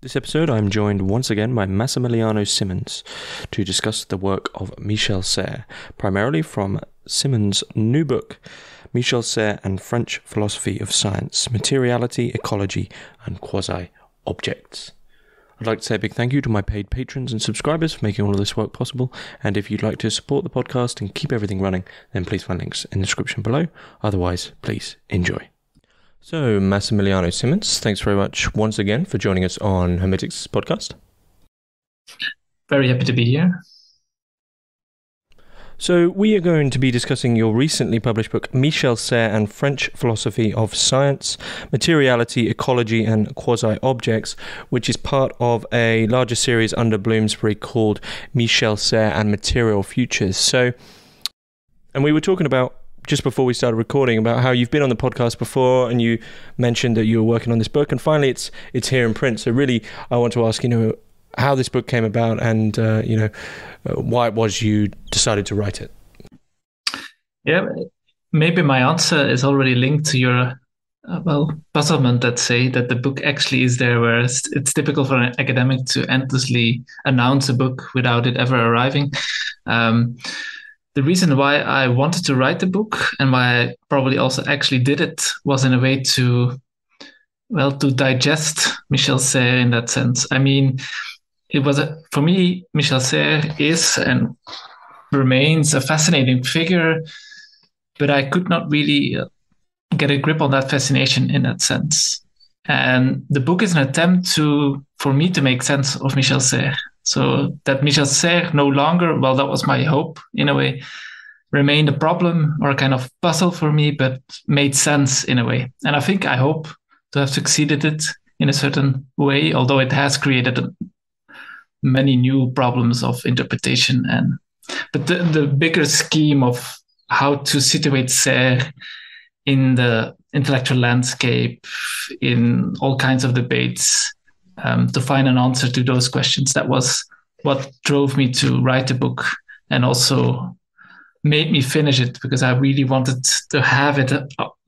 This episode, I'm joined once again by Massimiliano Simons to discuss the work of Michel Serres, primarily from Simons' new book, Michel Serres and French Philosophy of Science, Materiality, Ecology, and Quasi Objects. I'd like to say a big thank you to my paid patrons and subscribers for making all of this work possible, and if you'd like to support the podcast and keep everything running, then please find links in the description below. Otherwise, please enjoy. So, Massimiliano Simons, thanks very much once again for joining us on Hermitix podcast. Very happy to be here. So, we are going to be discussing your recently published book, Michel Serres and French Philosophy of Science, Materiality, Ecology, and Quasi Objects, which is part of a larger series under Bloomsbury called Michel Serres and Material Futures. And we were talking about just before we started recording about how you've been on the podcast before and you mentioned that you were working on this book and finally it's here in print. So really, I want to ask, how this book came about and, why it was you decided to write it. Yeah, maybe my answer is already linked to your, puzzlement, let's say, that the book actually is there, whereas it's typical for an academic to endlessly announce a book without it ever arriving. The reason why I wanted to write the book and why I probably also actually did it was in a way to digest Michel Serres in that sense. I mean, for me, Michel Serres is and remains a fascinating figure, but I could not really get a grip on that fascination in that sense. And the book is an attempt for me to make sense of Michel Serres. So that Michel Serres no longer, that was my hope in a way, remained a problem or a kind of puzzle for me, but made sense in a way. And I hope to have succeeded it in a certain way, although it has created many new problems of interpretation. But the bigger scheme of how to situate Serres in the intellectual landscape, in all kinds of debates, to find an answer to those questions. That was what drove me to write the book and also made me finish it because I really wanted to have it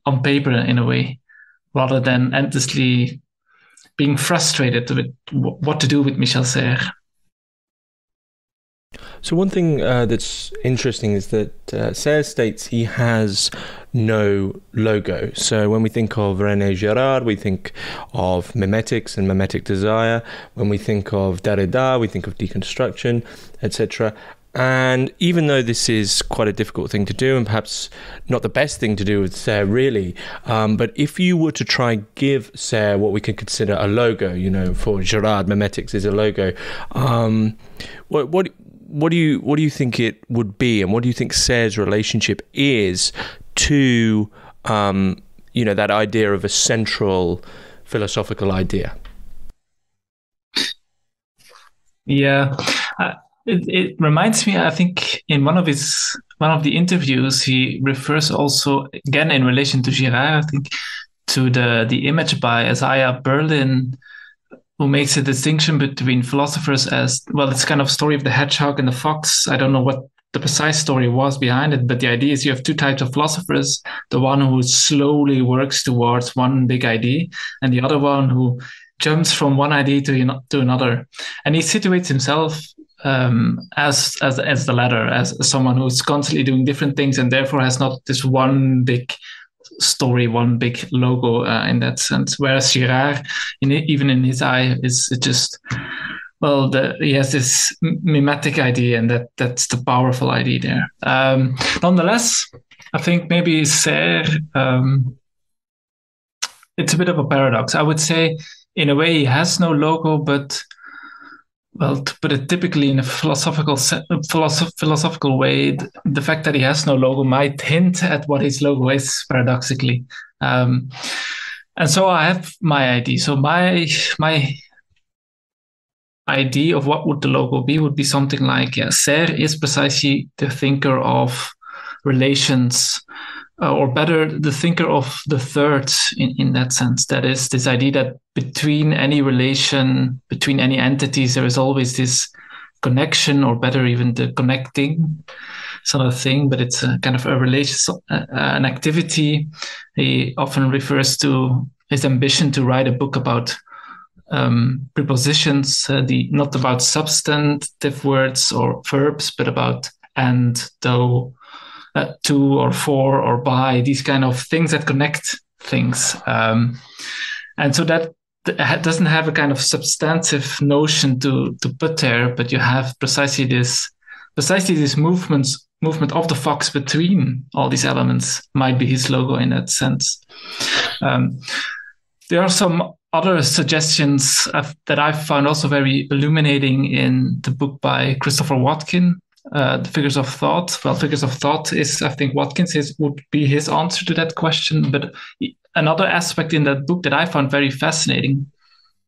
on paper in a way, rather than endlessly being frustrated with what to do with Michel Serres. So one thing that's interesting is that Serres states he has no logo. So when we think of René Girard, we think of memetics and memetic desire. When we think of Derrida, we think of deconstruction, etc. And even though this is quite a difficult thing to do and perhaps not the best thing to do with Serres really, but if you were to try and give Serres what we could consider a logo, for Girard, memetics is a logo, what do you think it would be, and what do you think Serres' relationship is to that idea of a central philosophical idea? Yeah, it reminds me. I think in one of the interviews, he refers also again in relation to Girard, I think, to the image by Isaiah Berlin, who makes a distinction between philosophers as, it's kind of story of the hedgehog and the fox. I don't know what the precise story was behind it, but the idea is you have two types of philosophers, the one who slowly works towards one big idea and the other one who jumps from one idea to another. And he situates himself as the latter, as someone who's constantly doing different things and therefore has not this one big story, one big logo in that sense. Whereas Girard, even in his eye, is just he has this mimetic idea, and that's the powerful idea there. Nonetheless, I think maybe Serres, it's a bit of a paradox. I would say, in a way, he has no logo, but to put it typically in a philosophical way, the fact that he has no logo might hint at what his logo is, paradoxically. And so I have my idea. So my idea of what would the logo be would be something like, Serres is precisely the thinker of relations, or better, the thinker of the thirds in that sense. That is this idea that between any relation, between any entities, there is always this connection, or better, even the connecting sort of thing, but it's a kind of a relation, an activity. He often refers to his ambition to write a book about prepositions, not about substantive words or verbs, but about and, though, to or for or by, these kind of things that connect things. And so that doesn't have a kind of substantive notion to put there, but you have precisely this movement of the fox between all these elements might be his logo in that sense. There are some other suggestions that I've found also very illuminating in the book by Christopher Watkin, The Figures of Thought. Well, Figures of Thought is, I think, Watkins would be his answer to that question. But another aspect in that book that I found very fascinating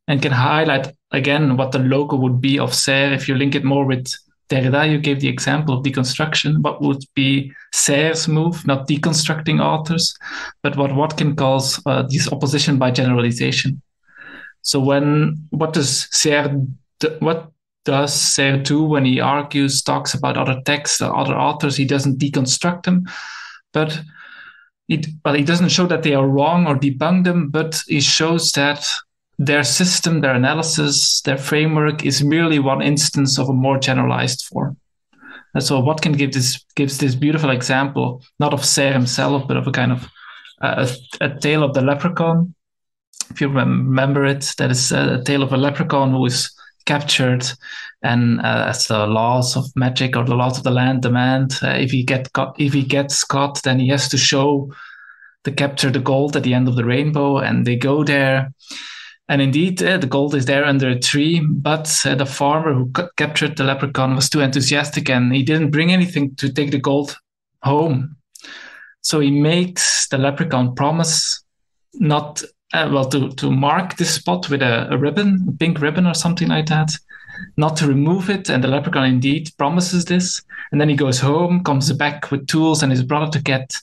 and can highlight, again, what the logo would be of Serre if you link it more with Derrida. You gave the example of deconstruction. What would be Serre's move, not deconstructing authors, but what Watkin calls this opposition by generalization. So what does Serre do when he talks about other texts or other authors? He doesn't deconstruct them, but he doesn't show that they are wrong or debunk them, but he shows that their system, their analysis, their framework is merely one instance of a more generalized form. And so Watkin gives this beautiful example, not of Serre himself, but of a kind of a tale of the leprechaun. If you remember it, that is a tale of a leprechaun who is captured, and as the laws of magic or the laws of the land demand, if he gets caught, then he has to show the gold at the end of the rainbow, and they go there. And indeed, the gold is there under a tree, but the farmer who captured the leprechaun was too enthusiastic, and he didn't bring anything to take the gold home. So he makes the leprechaun promise not to mark this spot with a ribbon, a pink ribbon or something like that, not to remove it. And the leprechaun indeed promises this. And then he goes home, comes back with tools and his brother to get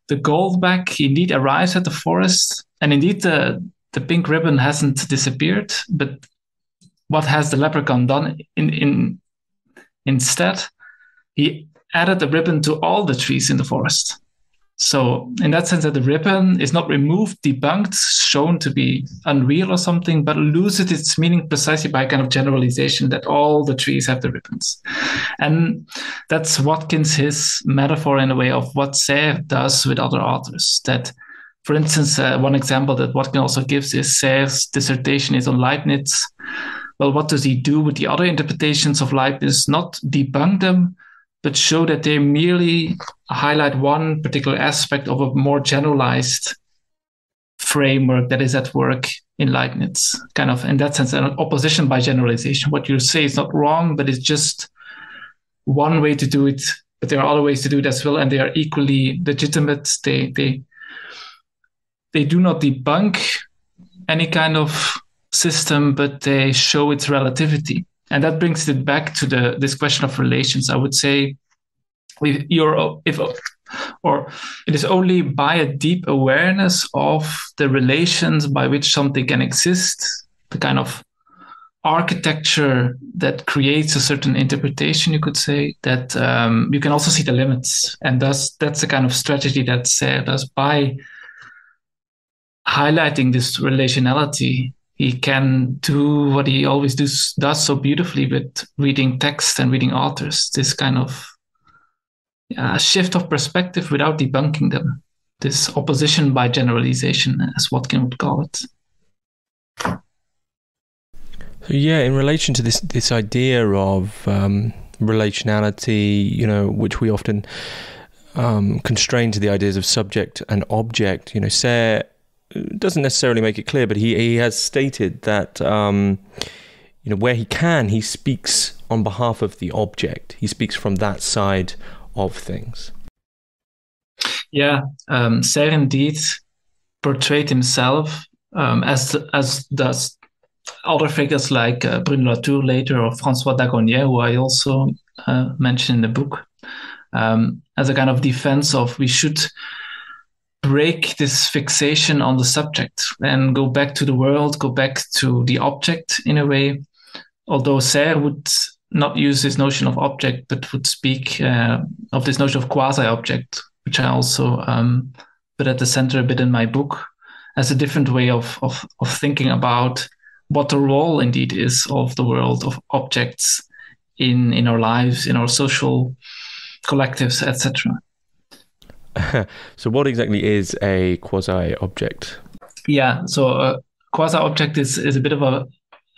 the gold back. He indeed arrives at the forest, and indeed the pink ribbon hasn't disappeared. But what has the leprechaun done instead? He added the ribbon to all the trees in the forest. So in that sense, that the ribbon is not removed, debunked, shown to be unreal or something, but loses its meaning precisely by kind of generalization that all the trees have the ribbons. And that's Watkins, his metaphor in a way of what Serre does with other authors. That, for instance, one example that Watkins also gives is Serre's dissertation is on Leibniz. Well, what does he do with the other interpretations of Leibniz? Not debunk them, but show that they merely highlight one particular aspect of a more generalized framework that is at work in Leibniz. Kind of, in that sense, an opposition by generalization. What you say is not wrong, but it's just one way to do it. But there are other ways to do it as well, and they are equally legitimate. They do not debunk any kind of system, but they show its relativity. And that brings it back to this question of relations. I would say, it is only by a deep awareness of the relations by which something can exist, the kind of architecture that creates a certain interpretation, you could say, that you can also see the limits. And that's the kind of strategy that Serre does. By highlighting this relationality, he can do what he always does so beautifully with reading text and reading authors, this kind of shift of perspective without debunking them, this opposition by generalization, as Watkin would call it. So yeah, in relation to this idea of relationality, which we often constrain to the ideas of subject and object, Serre doesn't necessarily make it clear, but he has stated that where he can, he speaks on behalf of the object. He speaks from that side of things. Yeah, Serre indeed portrayed himself as does other figures like Bruno Latour later, or François Dagonnier, who I also mentioned in the book, as a kind of defense of we should break this fixation on the subject and go back to the world, go back to the object in a way. Although Serre would not use this notion of object, but would speak of this notion of quasi object, which I also put at the center a bit in my book, as a different way of thinking about what the role indeed is of the world of objects in our lives, in our social collectives, etc. So what exactly is a quasi object? Yeah, so a quasi object is a bit of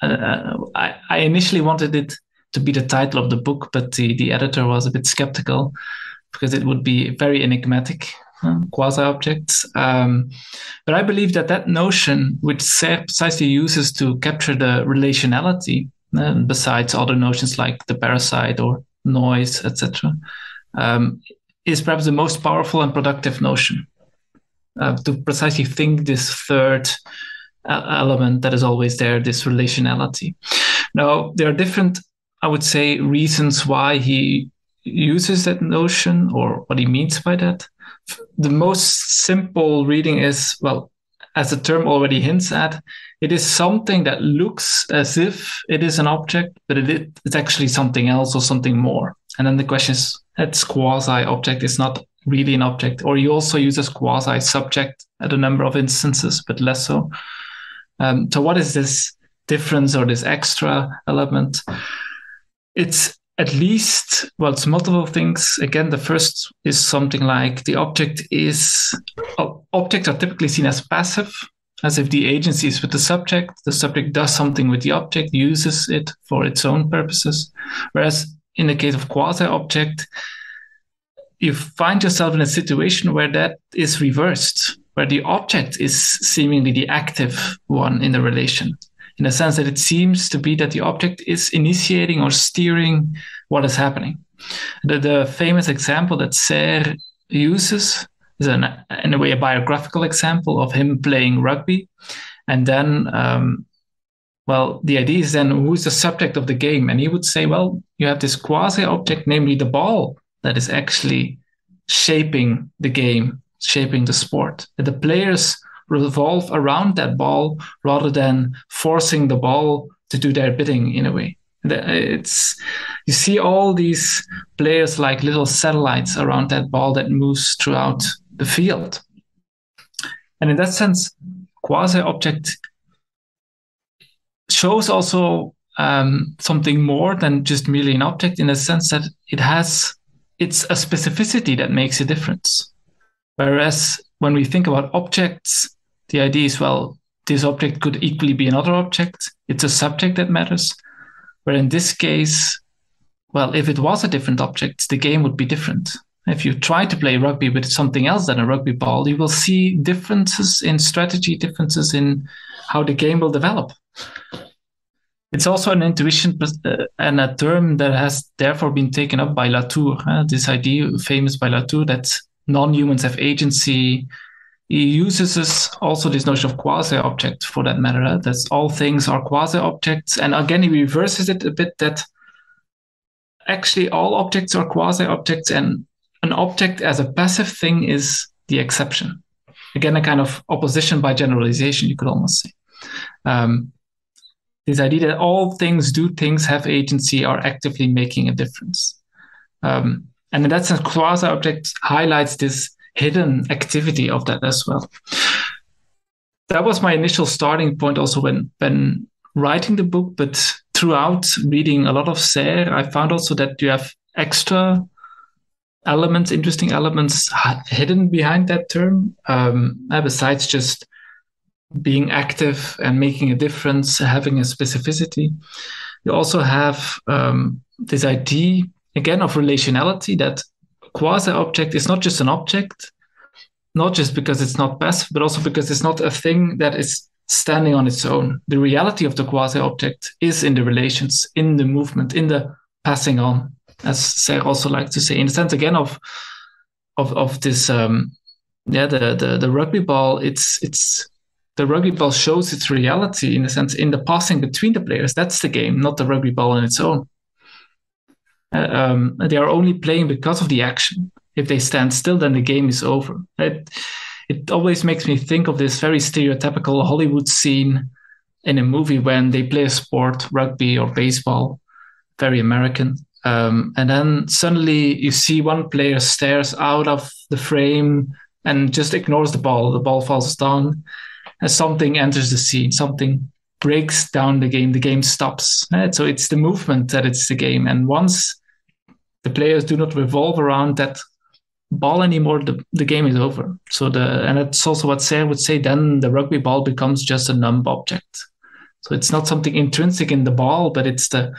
I initially wanted it to be the title of the book, but the editor was a bit skeptical because it would be very enigmatic, quasi objects. But I believe that notion, which Serre precisely uses to capture the relationality, besides other notions like the parasite or noise, etc., is perhaps the most powerful and productive notion to precisely think this third element that is always there, this relationality. Now, there are different, I would say, reasons why he uses that notion or what he means by that. The most simple reading is, well, as the term already hints at, it is something that looks as if it is an object, but it's actually something else or something more. And then the question is, that's quasi-object, it's not really an object. Or he also uses quasi-subject at a number of instances, but less so. So what is this difference or this extra element? It's at least, well, it's multiple things. Again, the first is something like the objects are typically seen as passive, as if the agency is with the subject does something with the object, uses it for its own purposes. Whereas in the case of quasi-object, you find yourself in a situation where that is reversed, where the object is seemingly the active one in the relation, in the sense that it seems to be that the object is initiating or steering what is happening. The famous example that Serre uses is in a way a biographical example of him playing rugby. And then, the idea is then who is the subject of the game? And he would say, well, you have this quasi-object, namely the ball, that is actually shaping the game, shaping the sport. The players revolve around that ball rather than forcing the ball to do their bidding in a way. You see all these players like little satellites around that ball that moves throughout the field. And in that sense, quasi-object shows also something more than just merely an object, in the sense that it's a specificity that makes a difference. Whereas when we think about objects, the idea is, well, this object could equally be another object. It's a subject that matters. Where in this case, well, if it was a different object, the game would be different. If you try to play rugby with something else than a rugby ball, you will see differences in strategy, differences in how the game will develop. It's also an intuition and a term that has therefore been taken up by Latour. This idea, famous by Latour, that non-humans have agency. He uses also this notion of quasi-object for that matter. That all things are quasi-objects. And again, he reverses it a bit that actually all objects are quasi-objects and an object as a passive thing is the exception. Again, a kind of opposition by generalization, you could almost say. This idea that all things, do things, have agency, are actively making a difference. And in that sense, quasi-object highlights this hidden activity of that as well. That was my initial starting point also when writing the book, but throughout reading a lot of Serre, I found also that you have extra elements, interesting elements hidden behind that term, besides just being active and making a difference, having a specificity. You also have this idea, again, of relationality, that quasi-object is not just an object, not just because it's not passive, but also because it's not a thing that is standing on its own. The reality of the quasi-object is in the relations, in the movement, in the passing on, as Serre also likes to say, in the sense again of this, the rugby ball. It's the rugby ball shows its reality in a sense in the passing between the players. That's the game, not the rugby ball on its own. They are only playing because of the action. If they stand still, then the game is over. It always makes me think of this very stereotypical Hollywood scene in a movie when they play a sport, rugby or baseball, very American. And then suddenly you see one player stares out of the frame and just ignores the ball. The ball falls down and something enters the scene, something breaks down the game stops. Right? So it's the movement that it's the game. And once the players do not revolve around that ball anymore, the game is over. And that's also what Serre would say, then the rugby ball becomes just a numb object. So it's not something intrinsic in the ball, but it's the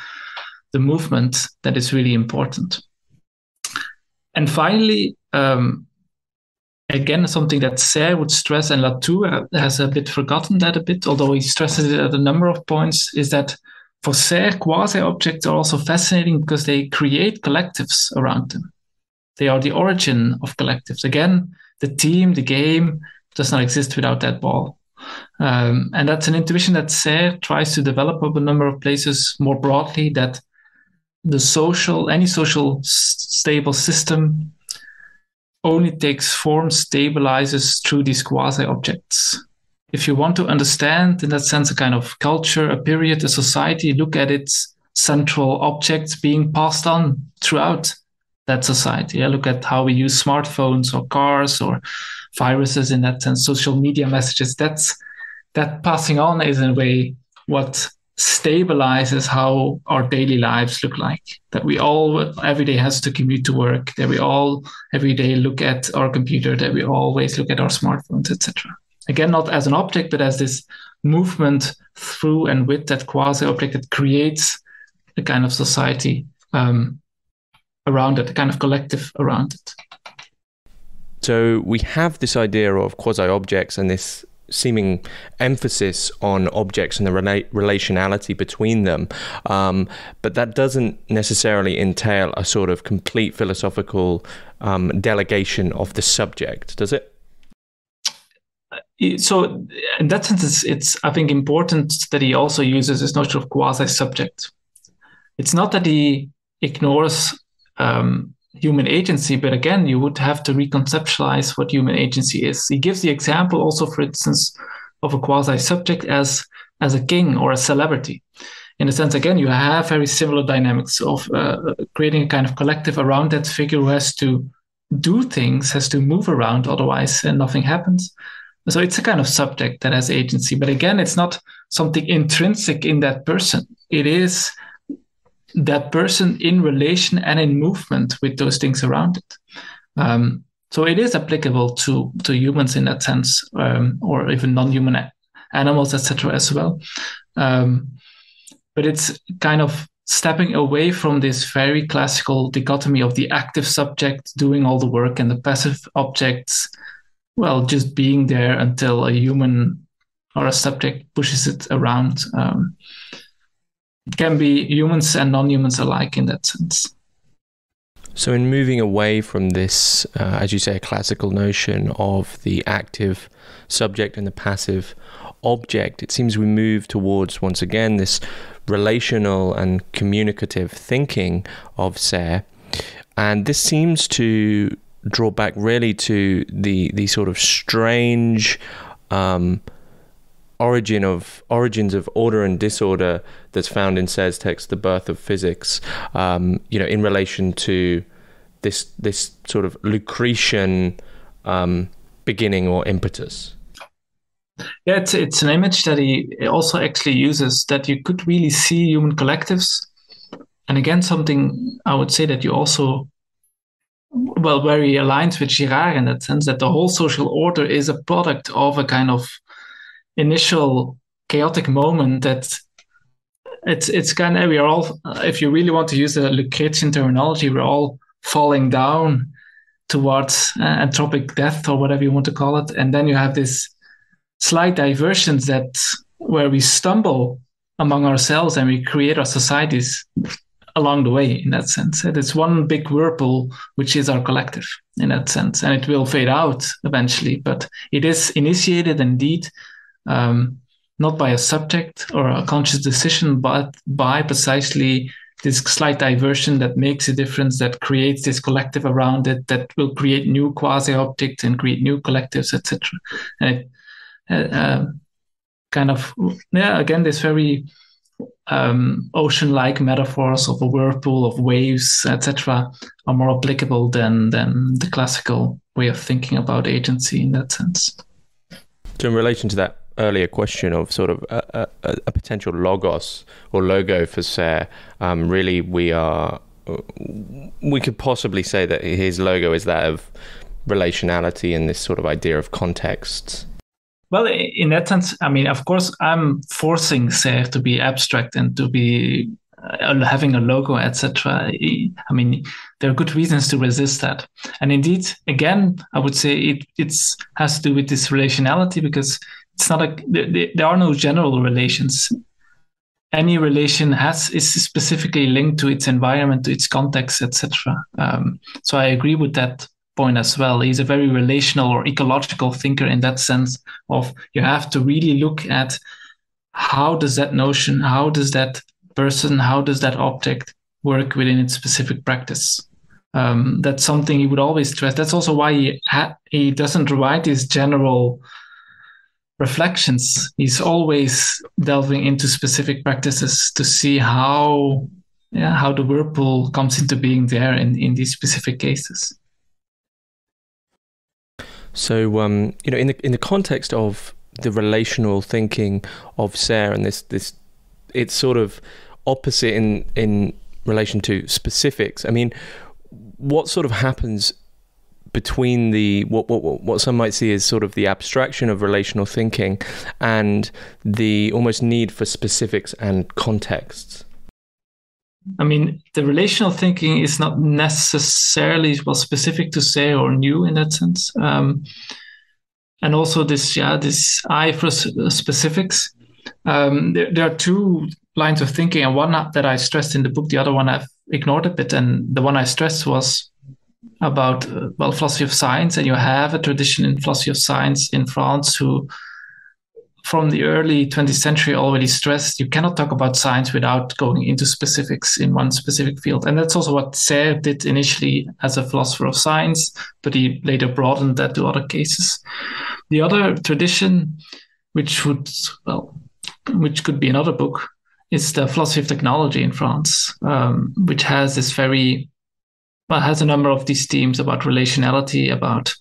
movement that is really important. And finally, again, something that Serre would stress, and Latour has a bit forgotten that a bit, although he stresses it at a number of points, is that for Serre, quasi-objects are also fascinating because they create collectives around them. They are the origin of collectives. Again, the team, the game does not exist without that ball. And that's an intuition that Serre tries to develop over a number of places more broadly, that any social stable system only takes form, stabilizes through these quasi-objects. If you want to understand, in that sense, a kind of culture, a period, a society, look at its central objects being passed on throughout that society. Look at how we use smartphones or cars or viruses, in that sense, social media messages. That passing on is, in a way, what stabilizes how our daily lives look like. That we all every day has to commute to work, that we all every day look at our computer, that we always look at our smartphones, etc. Again, not as an object, but as this movement through and with that quasi-object that creates a kind of society around it, a kind of collective around it. So we have this idea of quasi-objects and this seeming emphasis on objects and the relationality between them, but that doesn't necessarily entail a sort of complete philosophical delegation of the subject, does it? So in that sense, it's I think important that he also uses this notion of quasi-subject. It's not that he ignores human agency, but again, you would have to reconceptualize what human agency is. He gives the example also, for instance, of a quasi-subject as a king or a celebrity. In a sense, again, you have very similar dynamics of creating a kind of collective around that figure who has to do things, has to move around, otherwise nothing happens. So it's a kind of subject that has agency. But again, it's not something intrinsic in that person. It is that person in relation and in movement with those things around it. So it is applicable to humans in that sense, or even non-human animals, etc. as well. But it's kind of stepping away from this very classical dichotomy of the active subject doing all the work and the passive objects, well, just being there until a human or a subject pushes it around. It can be humans and non-humans alike in that sense. So in moving away from this, as you say, a classical notion of the active subject and the passive object, it seems we move towards, once again, this relational and communicative thinking of Serre. And this seems to draw back really to the sort of strange origins of order and disorder that's found in Serre's text, The Birth of Physics, in relation to this sort of Lucretian beginning or impetus. Yeah, it's an image that he also actually uses, that you could really see human collectives. And again, something I would say that you also, well, very aligns with Girard in that sense, that the whole social order is a product of a kind of initial chaotic moment that it's kind of, we are all, if you really want to use the Lucretian terminology, we're all falling down towards anthropic death or whatever you want to call it. And then you have this slight diversions where we stumble among ourselves and we create our societies along the way, in that sense. It's one big whirlpool, which is our collective in that sense. And it will fade out eventually, but it is initiated indeed, not by a subject or a conscious decision, but by precisely this slight diversion that makes a difference, that creates this collective around it, that will create new quasi-objects and create new collectives, etc. And it again, this very ocean-like metaphors of a whirlpool of waves, etc., are more applicable than the classical way of thinking about agency in that sense. So in relation to that earlier question of sort of a potential logos or logo for Serre, really we could possibly say that his logo is that of relationality and this sort of idea of context. Well, in that sense, I mean, of course, I'm forcing Serre to be abstract and to be having a logo, etc. I mean, there are good reasons to resist that. And indeed, again, I would say it has to do with this relationality, because it's not there are no general relations. Any relation is specifically linked to its environment, to its context, etc. So I agree with that point as well. He's a very relational or ecological thinker in that sense of you have to really look at how does that notion, how does that person, how does that object work within its specific practice. That's something he would always stress. That's also why he doesn't write his general reflections. He's always delving into specific practices to see how the whirlpool comes into being there in these specific cases. So, in the context of the relational thinking of Serre and this it's sort of opposite in relation to specifics. I mean, what sort of happens between the what some might see as sort of the abstraction of relational thinking and the almost need for specifics and contexts? I mean, the relational thinking is not necessarily specific to Serre or new in that sense, and also this eye for specifics. There are two lines of thinking, and one that I stressed in the book, the other one I've ignored a bit, and the one I stressed was about philosophy of science. And you have a tradition in philosophy of science in France who, from the early 20th century, already stressed you cannot talk about science without going into specifics in one specific field. And that's also what Serre did initially as a philosopher of science, but he later broadened that to other cases. The other tradition, which could be another book, is the philosophy of technology in France, which has this has a number of these themes about relationality, about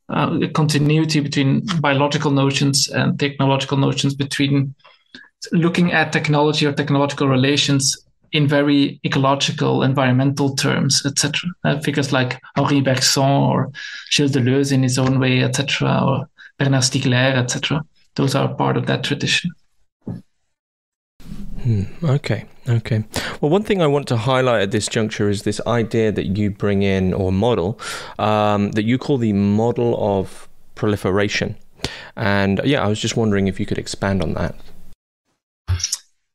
the continuity between biological notions and technological notions, between looking at technology or technological relations in very ecological, environmental terms, etc. Figures like Henri Bergson or Gilles Deleuze in his own way, etc., or Bernard Stiegler, etc. Those are part of that tradition. Okay. Well, one thing I want to highlight at this juncture is this idea that you bring in, or model, that you call the Model of Proliferation. And I was just wondering if you could expand on that.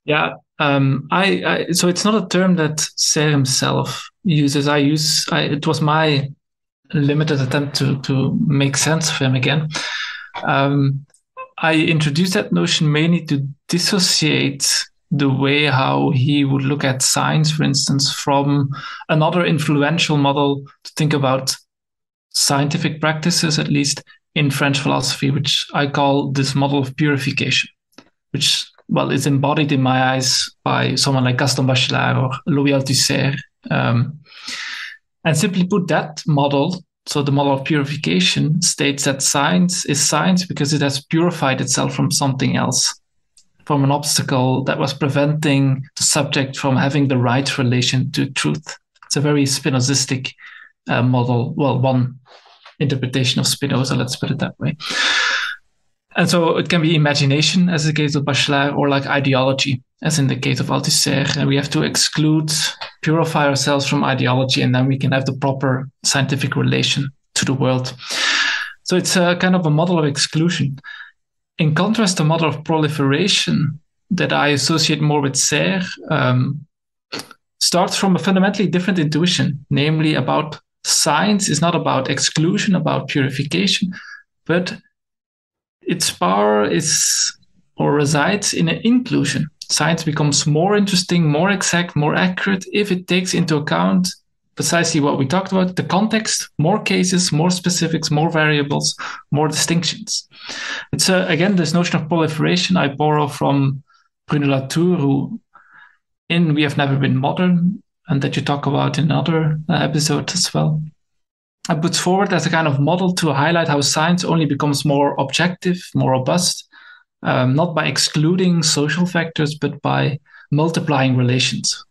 Yeah, so it's not a term that Serre himself uses. It was my limited attempt to make sense of him again. I introduced that notion mainly to dissociate the way how he would look at science, for instance, from another influential model to think about scientific practices, at least in French philosophy, which I call this model of purification, which, is embodied in my eyes by someone like Gaston Bachelard or Louis Althusser. And simply put, that model, so the model of purification, states that science is science because it has purified itself from something else, from an obstacle that was preventing the subject from having the right relation to truth. It's a very Spinozistic model. Well, one interpretation of Spinoza, let's put it that way. And so it can be imagination, as in the case of Bachelard, or like ideology, as in the case of Althusser. And we have to purify ourselves from ideology, and then we can have the proper scientific relation to the world. So it's a kind of a model of exclusion. In contrast, the model of proliferation that I associate more with Serre starts from a fundamentally different intuition, namely about science is not about exclusion, about purification, but its power resides in an inclusion. Science becomes more interesting, more exact, more accurate if it takes into account precisely what we talked about, the context, more cases, more specifics, more variables, more distinctions. It's again, this notion of proliferation I borrow from Bruno Latour, who in We Have Never Been Modern, and that you talk about in other episodes as well. I put forward as a kind of model to highlight how science only becomes more objective, more robust, not by excluding social factors, but by multiplying relations.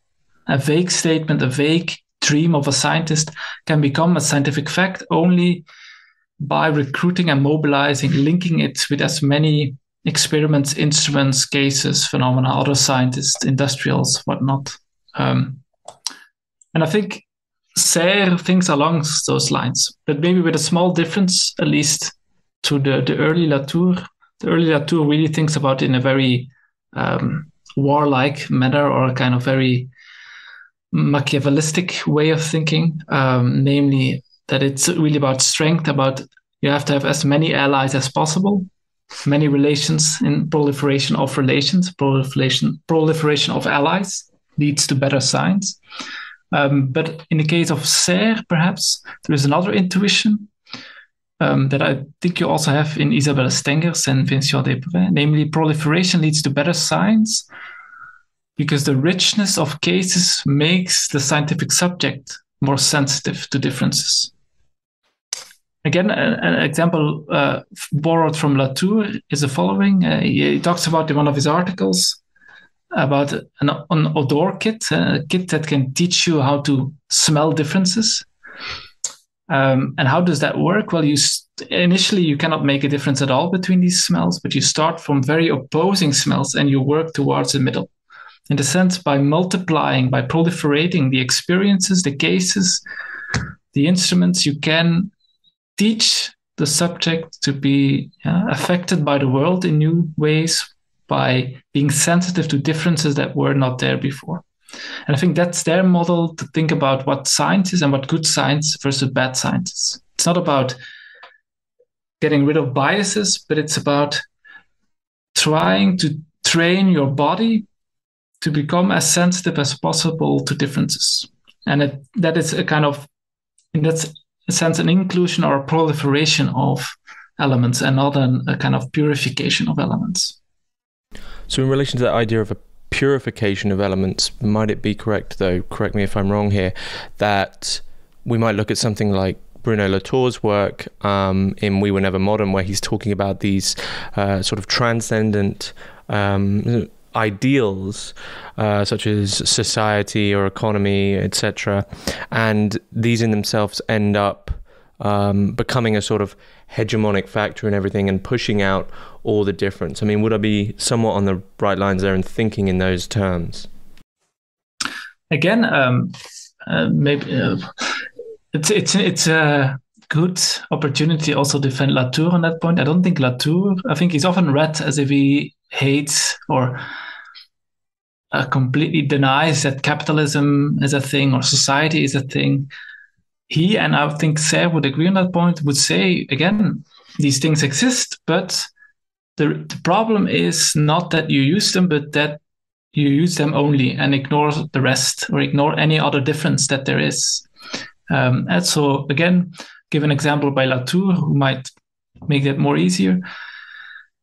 A vague statement, a vague dream of a scientist can become a scientific fact only by recruiting and mobilizing, linking it with as many experiments, instruments, cases, phenomena, other scientists, industrials, whatnot. And I think Serre thinks along those lines, but maybe with a small difference, at least to the early Latour. The early Latour really thinks about it in a very warlike manner, or a kind of very Machiavellistic way of thinking, namely that it's really about strength, about you have to have as many allies as possible, many relations in proliferation of relations, proliferation of allies leads to better science. But in the case of Serre, perhaps, there is another intuition that I think you also have in Isabelle Stengers and Vincent Desprez, namely proliferation leads to better science because the richness of cases makes the scientific subject more sensitive to differences. Again, an example borrowed from Latour is the following. He talks about in one of his articles about an odor kit, a kit that can teach you how to smell differences. And how does that work? Well, initially you cannot make a difference at all between these smells, but you start from very opposing smells and you work towards the middle. In a sense, by multiplying, by proliferating the experiences, the cases, the instruments, you can teach the subject to be affected by the world in new ways by being sensitive to differences that were not there before. And I think that's their model to think about what science is and what good science versus bad science is. It's not about getting rid of biases, but it's about trying to train your body to become as sensitive as possible to differences. And that is a kind of, in that sense, an inclusion or a proliferation of elements and not a kind of purification of elements. So in relation to that idea of a purification of elements, might it be correct, though, correct me if I'm wrong here, that we might look at something like Bruno Latour's work in We Were Never Modern, where he's talking about these sort of transcendent ideals such as society or economy, etc., and these in themselves end up becoming a sort of hegemonic factor in everything and pushing out all the difference. I mean, would I be somewhat on the right lines there in thinking in those terms? Again, maybe it's a good opportunity also to defend Latour on that point. I don't think Latour, I think he's often read as if he hates or completely denies that capitalism is a thing or society is a thing. He, and I think Serre would agree on that point, would say, again, these things exist, but the problem is not that you use them, but that you use them only and ignore the rest or ignore any other difference that there is. And so, again, give an example by Latour, who might make that more easier.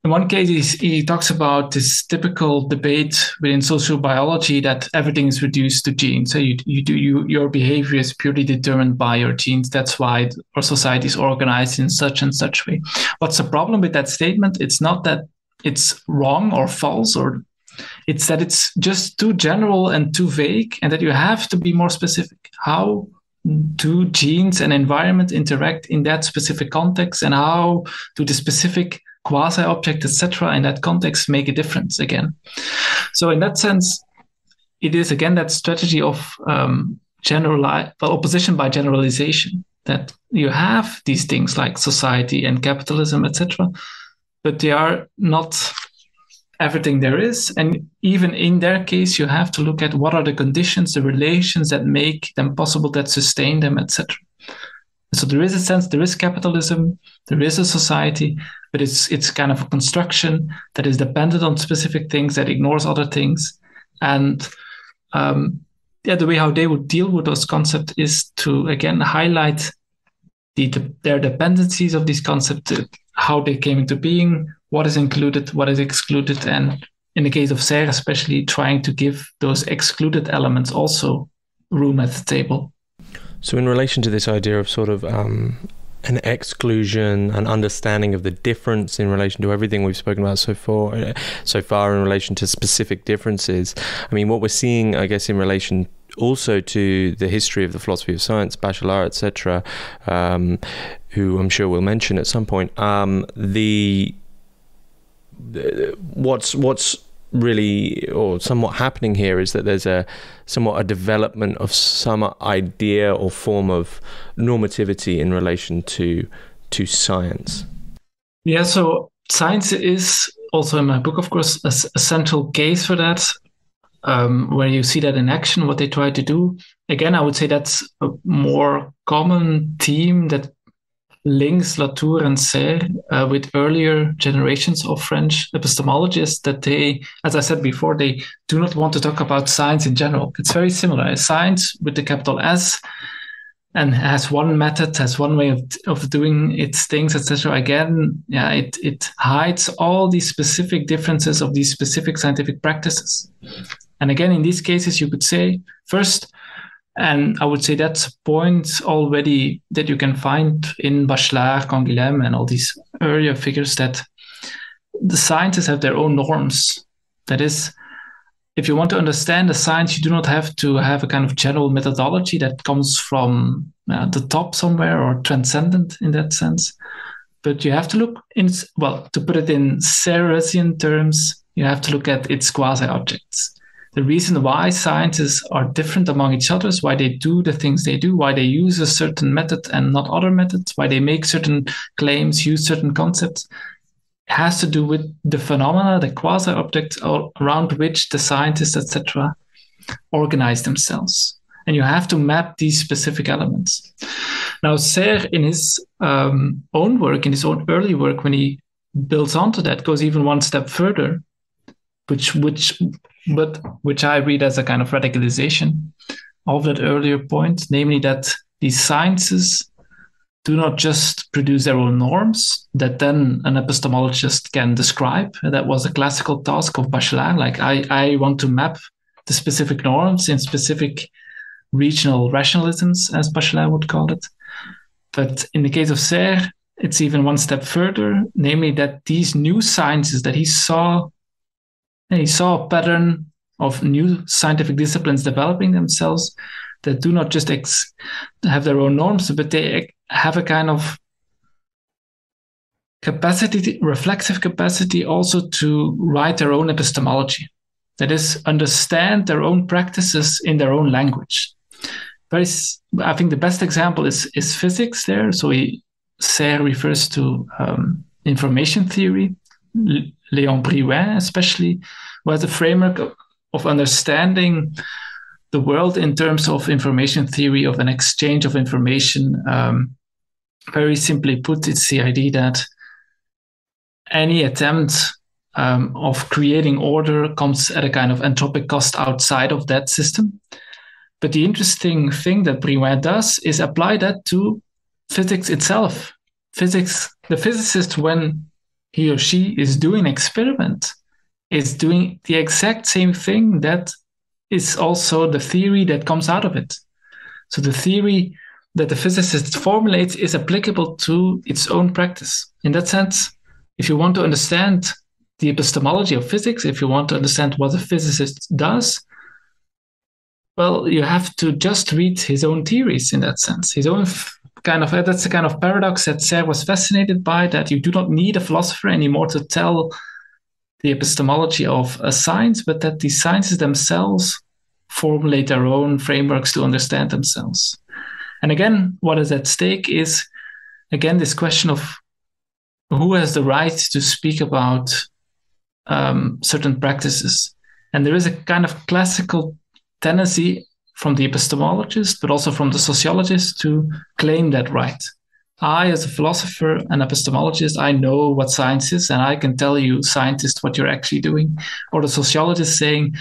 In one case, he talks about this typical debate within social biology that everything is reduced to genes. So your behavior is purely determined by your genes. That's why our society is organized in such and such way. What's the problem with that statement? It's not that it's wrong or false, or it's that it's just too general and too vague, and that you have to be more specific. How do genes and environment interact in that specific context, and how do the specific quasi object, etc., in that context make a difference again? So in that sense, it is again that strategy of opposition by generalization, that you have these things like society and capitalism, etc., but they are not everything there is. And even in their case, you have to look at what are the conditions, the relations that make them possible, that sustain them, etc. So there is a sense, there is capitalism, there is a society, but it's kind of a construction that is dependent on specific things, that ignores other things. And the way how they would deal with those concepts is to, again, highlight their dependencies of these concepts, how they came into being, what is included, what is excluded, and in the case of Serre especially, trying to give those excluded elements also room at the table. So in relation to this idea of sort of an exclusion, an understanding of the difference in relation to everything we've spoken about so far in relation to specific differences. I mean, what we're seeing, I guess, in relation also to the history of the philosophy of science, Bachelard, etc., who I'm sure we'll mention at some point, what's really or somewhat happening here is that there's a development of some idea or form of normativity in relation to science. Yeah, so science is also in my book, of course, a central case for that, where you see that in action, what they try to do. Again, I would say that's a more common theme that links Latour and Serre with earlier generations of French epistemologists, that they, as I said before, they do not want to talk about science in general. It's very similar. Science with the capital S, and has one method, has one way of doing its things, etc. Again, yeah, it hides all these specific differences of these specific scientific practices. And again, in these cases, you could say, first, and I would say that's a point already that you can find in Bachelard, Canguilhem, and all these earlier figures, that the scientists have their own norms. That is, if you want to understand the science, you do not have to have a kind of general methodology that comes from the top somewhere or transcendent in that sense. But you have to look to put it in Serresian terms, you have to look at its quasi objects. The reason why scientists are different among each other, why they do the things they do, why they use a certain method and not other methods, why they make certain claims, use certain concepts, has to do with the phenomena, the quasi-objects around which the scientists, etc., organize themselves. And you have to map these specific elements. Now, Serre, in his own work, in his own early work, when he builds onto that, goes even one step further, which I read as a kind of radicalization of that earlier point, namely that these sciences do not just produce their own norms that then an epistemologist can describe. That was a classical task of Bachelard. Like, I want to map the specific norms in specific regional rationalisms, as Bachelard would call it. But in the case of Serre, it's even one step further, namely that these new sciences that he saw a pattern of new scientific disciplines developing themselves that do not just have their own norms, but they have a kind of capacity, reflexive capacity also to write their own epistemology. That is, understand their own practices in their own language. I think the best example is physics there. So Serre refers to information theory, Léon Brillouin especially, who has a framework of understanding the world in terms of information theory, of an exchange of information. Very simply put, it's the idea that any attempt of creating order comes at a kind of anthropic cost outside of that system. But the interesting thing that Brillouin does is apply that to physics itself. The physicist, when he or she is doing an experiment, is doing the exact same thing that is also the theory that comes out of it. So the theory that the physicist formulates is applicable to its own practice. In that sense, if you want to understand the epistemology of physics, if you want to understand what a physicist does, well, you have to just read his own theories in that sense. His own that's the kind of paradox that Serre was fascinated by, that you do not need a philosopher anymore to tell the epistemology of a science, but that the sciences themselves formulate their own frameworks to understand themselves. And again, what is at stake is, again, this question of who has the right to speak about certain practices. And there is a kind of classical tendency from the epistemologist, but also from the sociologist, to claim that right. I, as a philosopher and epistemologist, I know what science is, and I can tell you, scientist, what you're actually doing. Or the sociologist saying,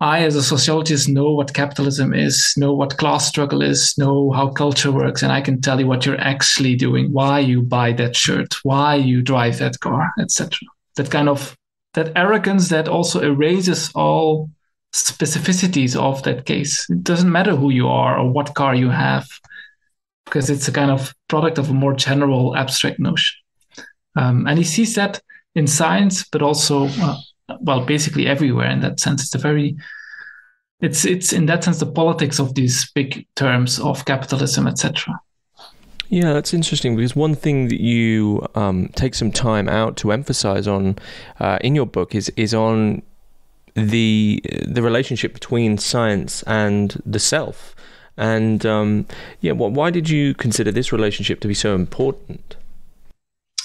I, as a sociologist, know what capitalism is, know what class struggle is, know how culture works, and I can tell you what you're actually doing, why you buy that shirt, why you drive that car, etc. That arrogance that also erases all specificities of that case. It doesn't matter who you are or what car you have. because it's a kind of product of a more general abstract notion. And he sees that in science, but also, basically everywhere in that sense. It's in that sense the politics of these big terms of capitalism, etc. Yeah, that's interesting, because one thing that you take some time out to emphasize on in your book is on the relationship between science and the self. And why did you consider this relationship to be so important?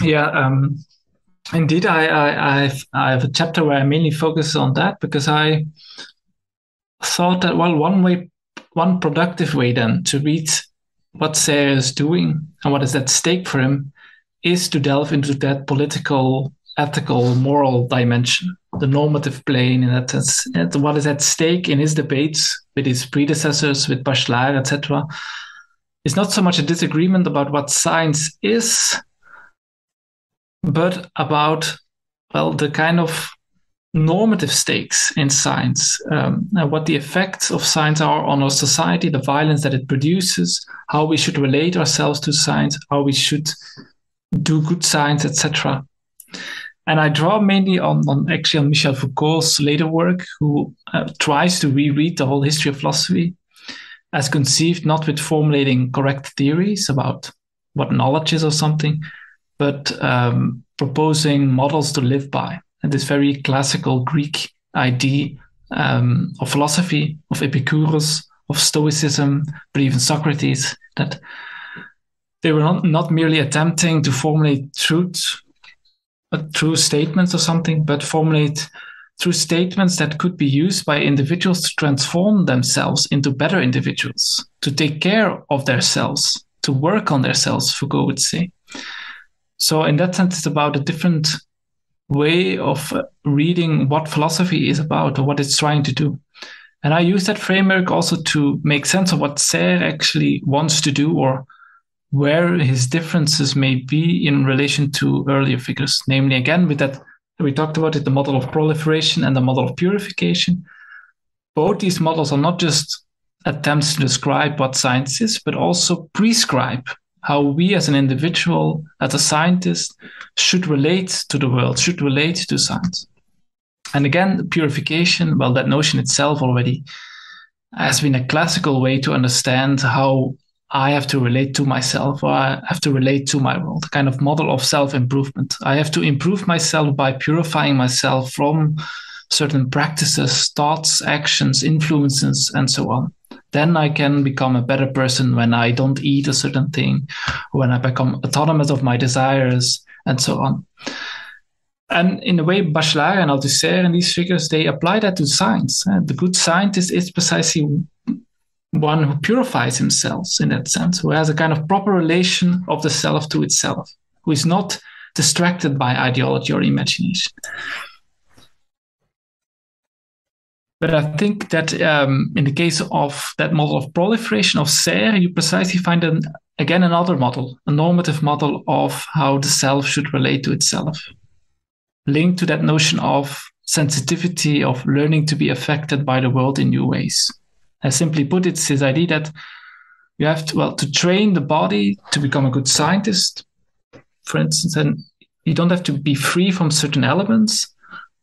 Yeah, indeed, I have a chapter where I mainly focus on that, because I thought that, one productive way then to read what Serre is doing and what is at stake for him is to delve into that political, ethical, moral dimension, the normative plane in that sense. And what is at stake in his debates with his predecessors, with Bachelard, etc., is not so much a disagreement about what science is, but about, the kind of normative stakes in science, and what the effects of science are on our society, the violence that it produces, how we should relate ourselves to science, how we should do good science, etc. And I draw mainly on Michel Foucault's later work, who tries to reread the whole history of philosophy as conceived not with formulating correct theories about what knowledge is or something, but proposing models to live by. And this very classical Greek idea of philosophy, of Epicurus, of Stoicism, but even Socrates, that they were not merely attempting to formulate true statements or something, but formulate true statements that could be used by individuals to transform themselves into better individuals, to take care of themselves, to work on themselves, Foucault would say. So in that sense, it's about a different way of reading what philosophy is about or what it's trying to do. And I use that framework also to make sense of what Serre actually wants to do, or where his differences may be in relation to earlier figures. Namely, again, with that, we talked about it, the model of proliferation and the model of purification. Both these models are not just attempts to describe what science is, but also prescribe how we as an individual, as a scientist, should relate to the world, should relate to science. And again, purification, that notion itself already has been a classical way to understand how I have to relate to myself, or I have to relate to my world, a kind of model of self-improvement. I have to improve myself by purifying myself from certain practices, thoughts, actions, influences, and so on. Then I can become a better person when I don't eat a certain thing, when I become autonomous of my desires, and so on. And in a way, Bachelard and Althusser and these figures, they apply that to science. The good scientist is precisely one who purifies himself in that sense, who has a kind of proper relation of the self to itself, who is not distracted by ideology or imagination. But I think that in the case of that model of proliferation of Serre, you precisely find again another model, a normative model of how the self should relate to itself, linked to that notion of sensitivity, of learning to be affected by the world in new ways. As simply put, it's his idea that you have to train the body to become a good scientist, for instance, and you don't have to be free from certain elements,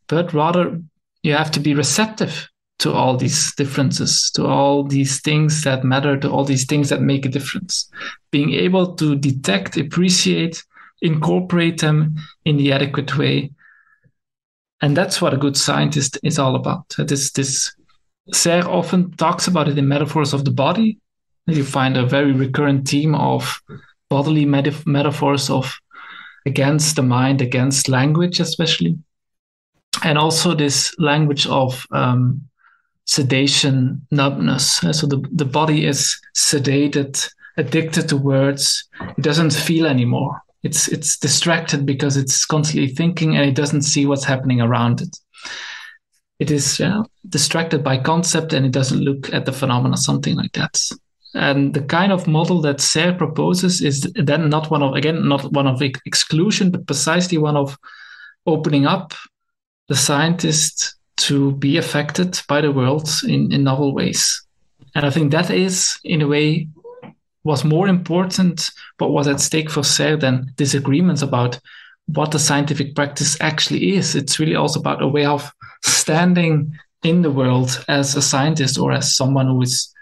but rather you have to be receptive to all these differences, to all these things that matter, to all these things that make a difference. Being able to detect, appreciate, incorporate them in the adequate way. And that's what a good scientist is all about. This Serre often talks about it in metaphors of the body. You find a very recurrent theme of bodily metaphors of against the mind, against language especially. And also this language of sedation, numbness. So the body is sedated, addicted to words. It doesn't feel anymore. It's distracted because it's constantly thinking and it doesn't see what's happening around it. It is distracted by concept and it doesn't look at the phenomena, something like that. And the kind of model that Serre proposes is then not one of exclusion, but precisely one of opening up the scientist to be affected by the world in novel ways. And I think that is, in a way, was more important, what was at stake for Serre than disagreements about what the scientific practice actually is. It's really also about a way of standing in the world as a scientist or as someone who is,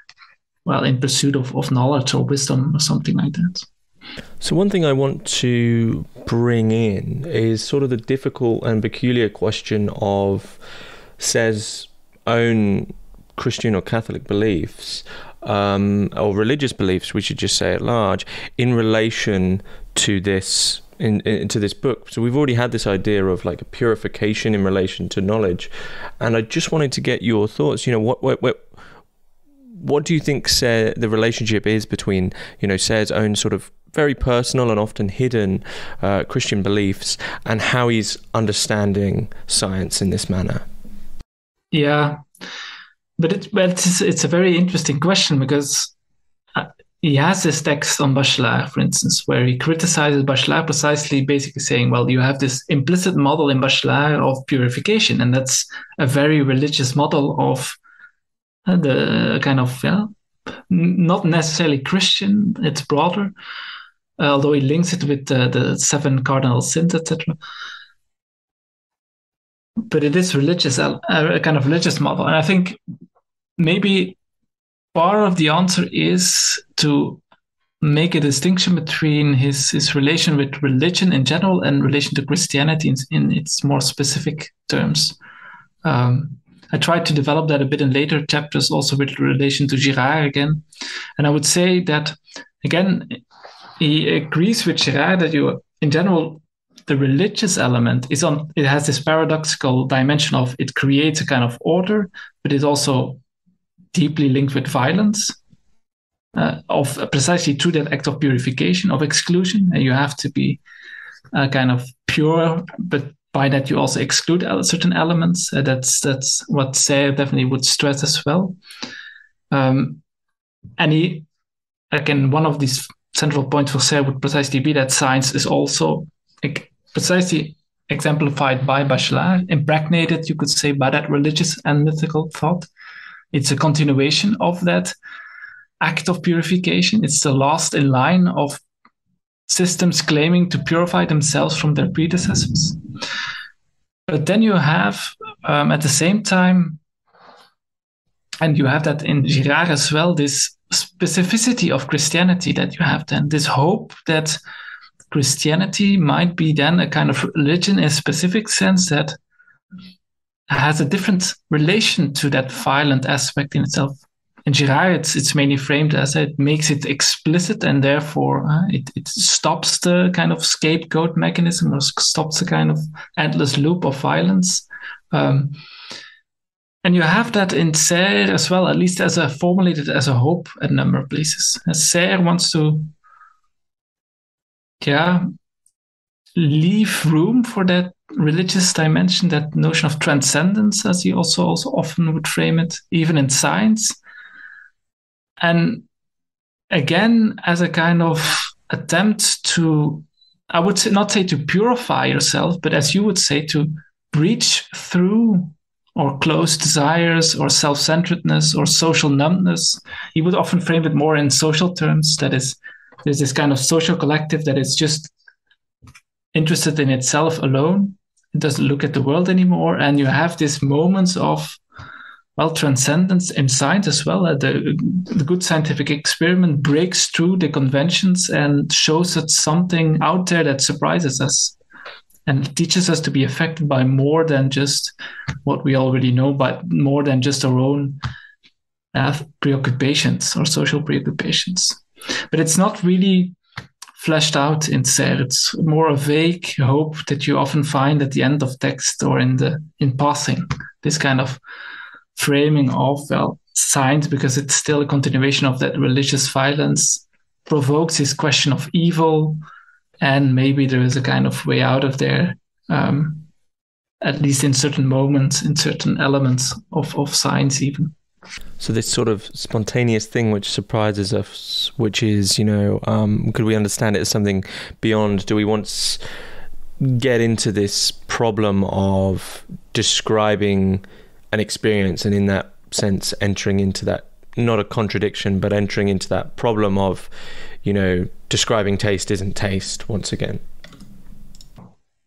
well, in pursuit of knowledge or wisdom or something like that. So one thing I want to bring in is sort of the difficult and peculiar question of Serre's own Christian or Catholic beliefs, or religious beliefs, we should just say at large, in relation to this into this book. So we've already had this idea of like a purification in relation to knowledge, and I just wanted to get your thoughts. You know, what do you think Serre, the relationship is between, you know, Serre's own sort of very personal and often hidden Christian beliefs and how he's understanding science in this manner? Yeah, but it's a very interesting question, because he has this text on Bachelard, for instance, where he criticizes Bachelard precisely, basically saying, well, you have this implicit model in Bachelard of purification, and that's a very religious model of the kind of, not necessarily Christian, it's broader, although he links it with the 7 cardinal sins, etc. But it is religious, a kind of religious model. And I think maybe part of the answer is to make a distinction between his relation with religion in general and relation to Christianity in its more specific terms. I tried to develop that a bit in later chapters, also with relation to Girard again. And I would say that, again, he agrees with Girard that in general, the religious element it has this paradoxical dimension of it creates a kind of order, but it's also deeply linked with violence, of precisely through that act of purification, of exclusion. And you have to be kind of pure, but by that you also exclude certain elements. That's what Serre definitely would stress as well. And he, again, one of these central points for Serre would precisely be that science is also precisely exemplified by Bachelard, impregnated, you could say, by that religious and mythical thought. It's a continuation of that act of purification. It's the last in line of systems claiming to purify themselves from their predecessors. But then you have, at the same time, and you have that in Girard as well, this specificity of Christianity that you have then, this hope that Christianity might be then a kind of religion in a specific sense that has a different relation to that violent aspect in itself. In Girard, it's mainly framed as it makes it explicit, and therefore it stops the kind of scapegoat mechanism, or stops the kind of endless loop of violence. And you have that in Serre as well, at least as formulated as a hope at a number of places. Serre wants to leave room for that religious dimension, that notion of transcendence, as he also often would frame it, even in science. And again, as a kind of attempt to, I would not say to purify yourself, but as you would say, to breach through or close desires or self-centeredness or social numbness. He would often frame it more in social terms. That is, there's this kind of social collective that is just interested in itself alone. It doesn't look at the world anymore. And you have these moments of, well, transcendence in science as well. The good scientific experiment breaks through the conventions and shows us something out there that surprises us and teaches us to be affected by more than just what we already know, but more than just our own preoccupations or social preoccupations. But it's not really fleshed out in Serre. It's more a vague hope that you often find at the end of text or in passing. This kind of framing of, well, science, because it's still a continuation of that religious violence, provokes this question of evil, and maybe there is a kind of way out of there, at least in certain moments, in certain elements of science even. So this sort of spontaneous thing which surprises us, which is, could we understand it as something beyond? Do we want to get into this problem of describing an experience and in that sense entering into that not a contradiction, but entering into that problem of, describing taste isn't taste once again.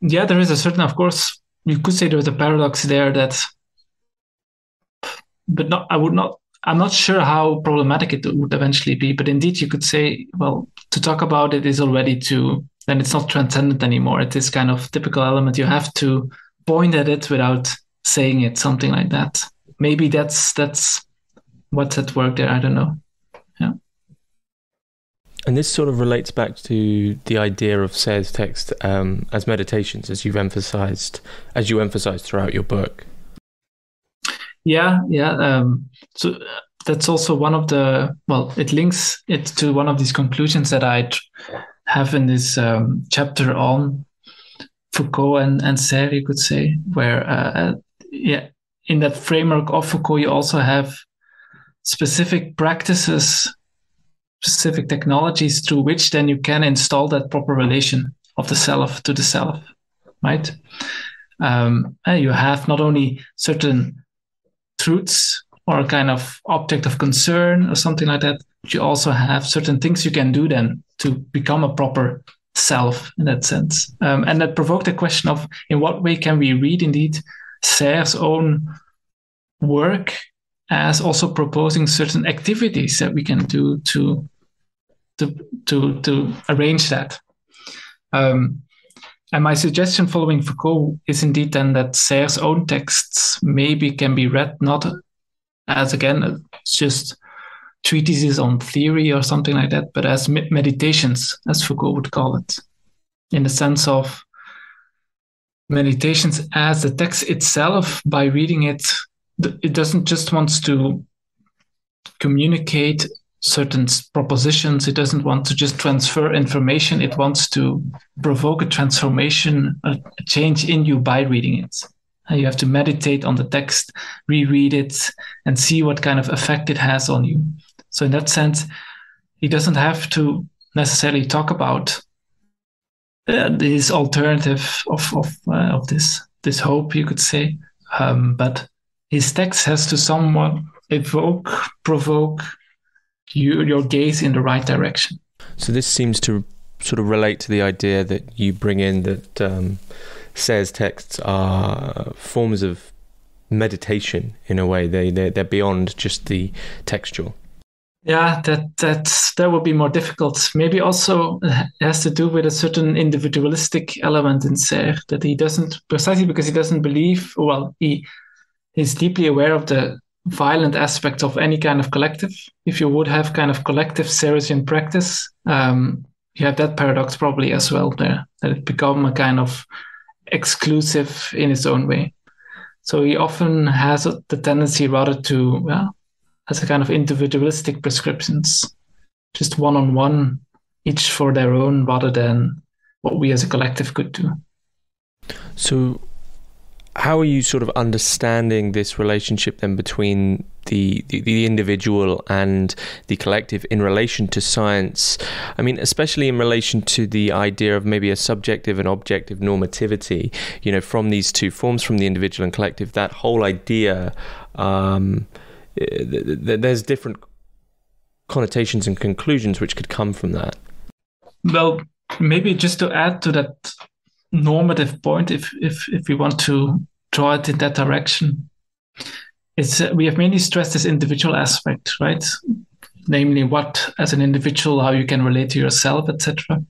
Yeah, there is a certain, of course, you could say there's a paradox there I'm not sure how problematic it would eventually be, but indeed you could say, well, to talk about it is already then it's not transcendent anymore. It is kind of typical element. You have to point at it without saying it, something like that. Maybe that's what's at work there. I don't know. Yeah. And this sort of relates back to the idea of Serre's text as meditations, as you emphasized throughout your book. Yeah. So that's also one of it links it to one of these conclusions that I have in this chapter on Foucault and Serre, you could say, where, in that framework of Foucault, you also have specific practices, specific technologies through which then you can install that proper relation of the self to the self, right? You have not only certain truths or a kind of object of concern or something like that, but you also have certain things you can do then to become a proper self in that sense. And that provoked the question of in what way can we read indeed Serre's own work as also proposing certain activities that we can do to arrange that. And my suggestion following Foucault is indeed then that Serre's own texts maybe can be read not as, again, just treatises on theory or something like that, but as meditations, as Foucault would call it, in the sense of meditations as the text itself. By reading it, it doesn't just want to communicate certain propositions. It doesn't want to just transfer information. It wants to provoke a transformation, a change in you by reading it. And you have to meditate on the text, reread it, and see what kind of effect it has on you. So in that sense, he doesn't have to necessarily talk about this alternative of this hope, you could say. But his text has to somewhat provoke your gaze in the right direction. So this seems to sort of relate to the idea that you bring in that Serre's texts are forms of meditation in a way. They're beyond just the textual. Yeah, that would be more difficult. Maybe also it has to do with a certain individualistic element in Serre that he doesn't, precisely because he doesn't believe, well, he is deeply aware of the violent aspect of any kind of collective. If you would have kind of collective Serrean practice, you have that paradox probably as well there, that it become a kind of exclusive in its own way. So he often has the tendency rather to, as a kind of individualistic prescriptions, just one-on-one, each for their own, rather than what we as a collective could do. So how are you sort of understanding this relationship then between the individual and the collective in relation to science? I mean, especially in relation to the idea of maybe a subjective and objective normativity, from these two forms, from the individual and collective, that whole idea, there's different connotations and conclusions which could come from that. Well, maybe just to add to that normative point, if we want to draw it in that direction, we have mainly stressed this individual aspect, right? Namely, what as an individual, how you can relate to yourself, etc.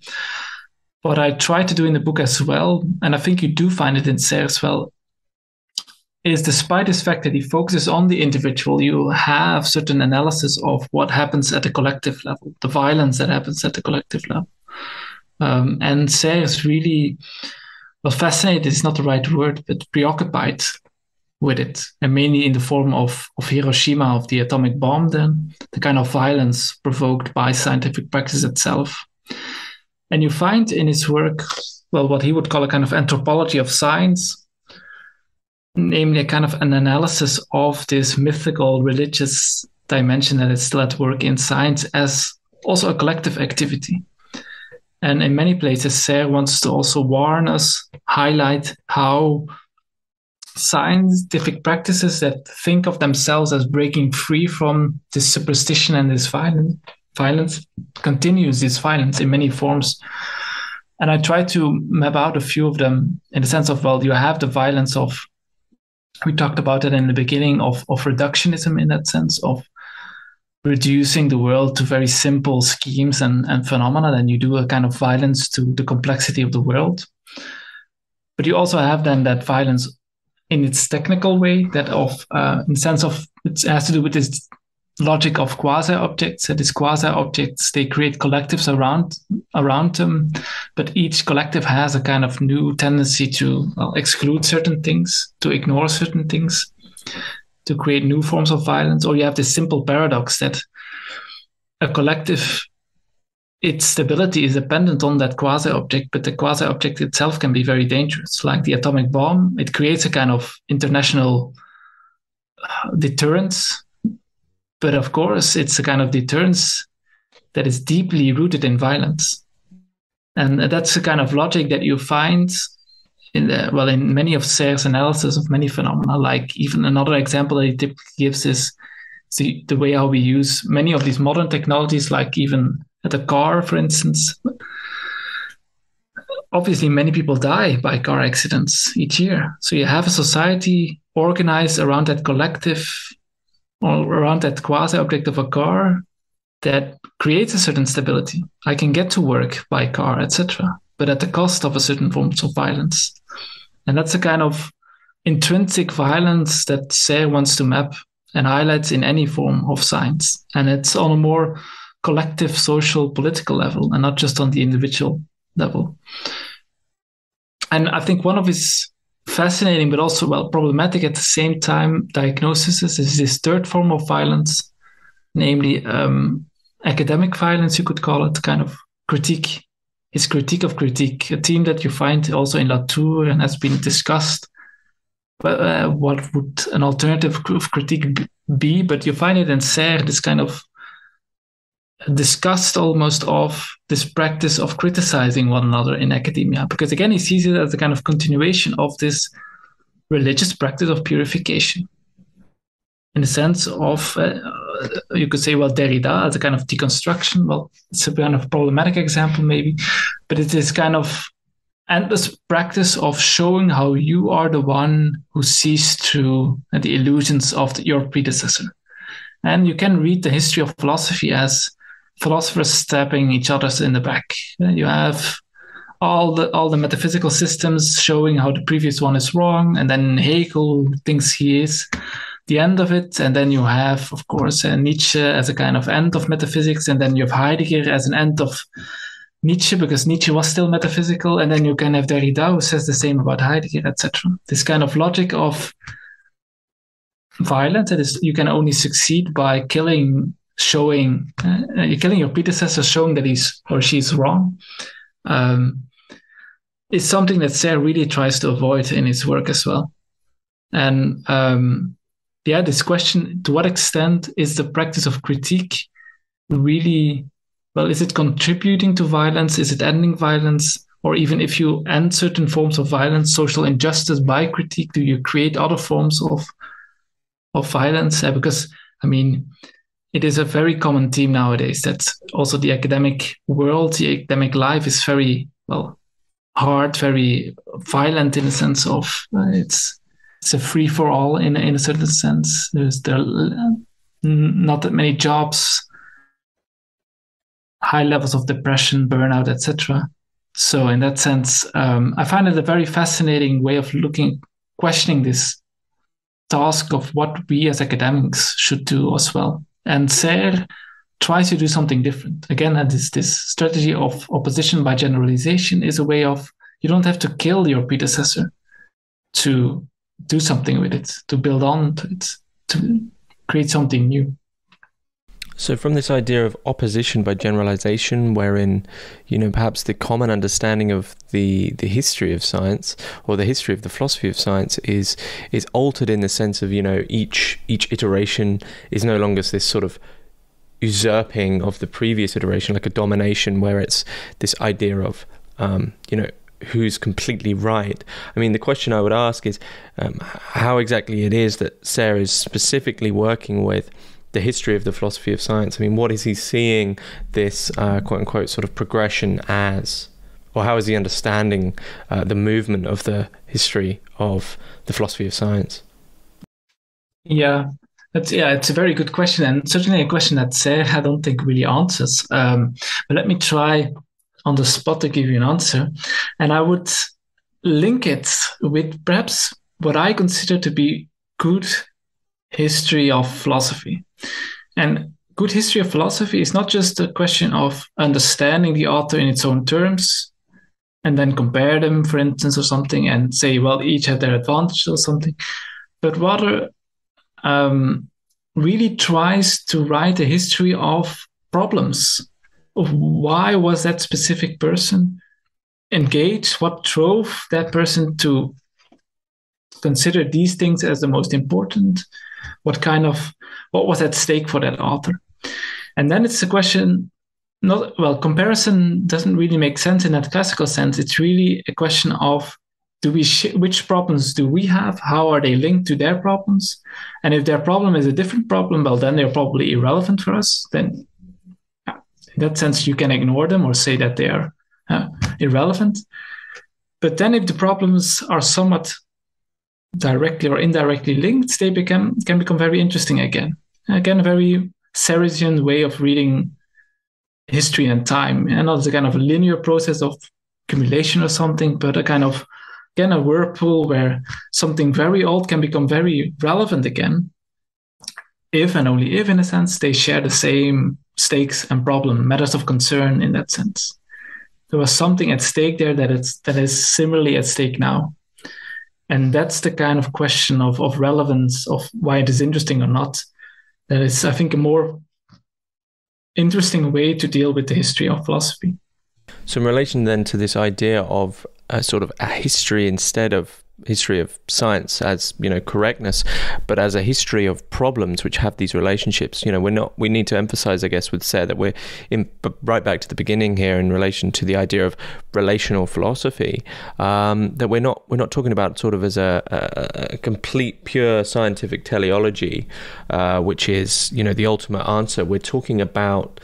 What I try to do in the book as well, and I think you do find it in Serre as well, is despite this fact that he focuses on the individual, you have certain analysis of what happens at the collective level, the violence that happens at the collective level. And Serre is really, fascinated is not the right word, but preoccupied with it, and mainly in the form of Hiroshima, of the atomic bomb, then the kind of violence provoked by scientific practice itself. And you find in his work, what he would call a kind of anthropology of science, namely a kind of an analysis of this mythical religious dimension that is still at work in science as also a collective activity. And in many places, Serre wants to also warn us, highlight how scientific practices that think of themselves as breaking free from this superstition and this violence continues this violence in many forms. And I try to map out a few of them in the sense of, well, you have the violence of, we talked about it in the beginning, of reductionism, in that sense of reducing the world to very simple schemes and phenomena. Then you do a kind of violence to the complexity of the world. But you also have then that violence in its technical way, that of, in the sense of, it has to do with this logic of quasi objects. So these quasi objects, they create collectives around them, but each collective has a kind of new tendency to exclude certain things, to ignore certain things, to create new forms of violence. Or you have this simple paradox that a collective, its stability is dependent on that quasi object, but the quasi object itself can be very dangerous. Like the atomic bomb, it creates a kind of international deterrence. But of course, it's a kind of deterrence that is deeply rooted in violence. And that's the kind of logic that you find in many of Serre's analysis of many phenomena. Like even another example that he typically gives is the way how we use many of these modern technologies, like even at a car, for instance. Obviously, many people die by car accidents each year. So you have a society organized around that collective, or around that quasi-object of a car, that creates a certain stability. I can get to work by car, etc., but at the cost of a certain forms of violence. And that's a kind of intrinsic violence that Serre wants to map and highlights in any form of science. And it's on a more collective, social, political level, and not just on the individual level. And I think one of his fascinating, but also problematic at the same time diagnoses is this third form of violence, namely academic violence, you could call it, kind of critique, his critique of critique, a theme that you find also in Latour and has been discussed. What would an alternative of critique be? But you find it in Serre, this kind of disgust almost of this practice of criticizing one another in academia, because again he sees it as a kind of continuation of this religious practice of purification, in the sense of you could say, Derrida as a kind of deconstruction. Well, it's a kind of problematic example maybe, but it is kind of endless practice of showing how you are the one who sees through the illusions of your predecessor. And you can read the history of philosophy as philosophers stabbing each other in the back. You have all the metaphysical systems showing how the previous one is wrong, and then Hegel thinks he is the end of it, and then you have, of course, Nietzsche as a kind of end of metaphysics, and then you have Heidegger as an end of Nietzsche, because Nietzsche was still metaphysical, and then you can have Derrida who says the same about Heidegger, etc. This kind of logic of violence, that is, you can only succeed by killing your predecessor, showing that he's or she's wrong, is something that Serre really tries to avoid in his work as well. And this question, to what extent is the practice of critique really, is it contributing to violence? Is it ending violence? Or even if you end certain forms of violence, social injustice by critique, do you create other forms of violence? Because, it is a very common theme nowadays that also the academic world, the academic life is very, hard, very violent in the sense of it's a free-for-all in a certain sense. There are not that many jobs, high levels of depression, burnout, etc. So in that sense, I find it a very fascinating way of questioning this task of what we as academics should do as well. And Serre tries to do something different. Again, this strategy of opposition by generalization is a way of, you don't have to kill your predecessor to do something with it, to build on to it, to create something new. So from this idea of opposition by generalization, wherein, perhaps the common understanding of the history of science, or the history of the philosophy of science is altered in the sense of, each iteration is no longer this sort of usurping of the previous iteration, like a domination, where it's this idea of, who's completely right. I mean, the question I would ask is how exactly it is that Serre is specifically working with the history of the philosophy of science. I mean, what is he seeing this quote-unquote sort of progression as? Or how is he understanding the movement of the history of the philosophy of science? Yeah, it's a very good question, and certainly a question that Serre, I don't think, really answers. But let me try on the spot to give you an answer. And I would link it with perhaps what I consider to be good history of philosophy. And good history of philosophy is not just a question of understanding the author in its own terms and then compare them, for instance, or something, and say, well, each have their advantages or something, but rather really tries to write a history of problems, of why was that specific person engaged, what drove that person to consider these things as the most important, what was at stake for that author. And then it's a question, comparison doesn't really make sense in that classical sense. It's really a question of which problems do we have? How are they linked to their problems? And if their problem is a different problem, well, then they're probably irrelevant for us. Then in that sense, you can ignore them or say that they are irrelevant. But then if the problems are somewhat directly or indirectly linked, they can become very interesting again. Again, a very Serrean way of reading history and time. And not as a kind of a linear process of accumulation or something, but a kind of, again, a whirlpool where something very old can become very relevant again, if and only if, in a sense, they share the same stakes and problem, matters of concern in that sense. There was something at stake there that is similarly at stake now. And that's the kind of question of relevance, of why it is interesting or not. That is, I think, a more interesting way to deal with the history of philosophy. So in relation then to this idea of a sort of a history instead of history of science as, correctness, but as a history of problems which have these relationships, we need to emphasize, I guess, with Serre that we're right back to the beginning here in relation to the idea of relational philosophy, that we're not talking about sort of as a complete pure scientific teleology, which is, the ultimate answer. We're talking about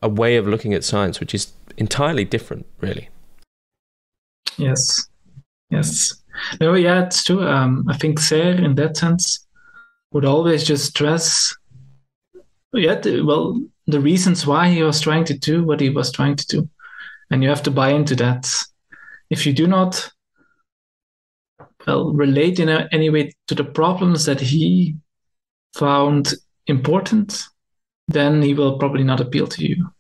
a way of looking at science which is entirely different, really. Yes. No, yeah, it's true. I think Serre, in that sense, would always just stress, the reasons why he was trying to do what he was trying to do. And you have to buy into that. If you do not, relate in any way to the problems that he found important, then he will probably not appeal to you.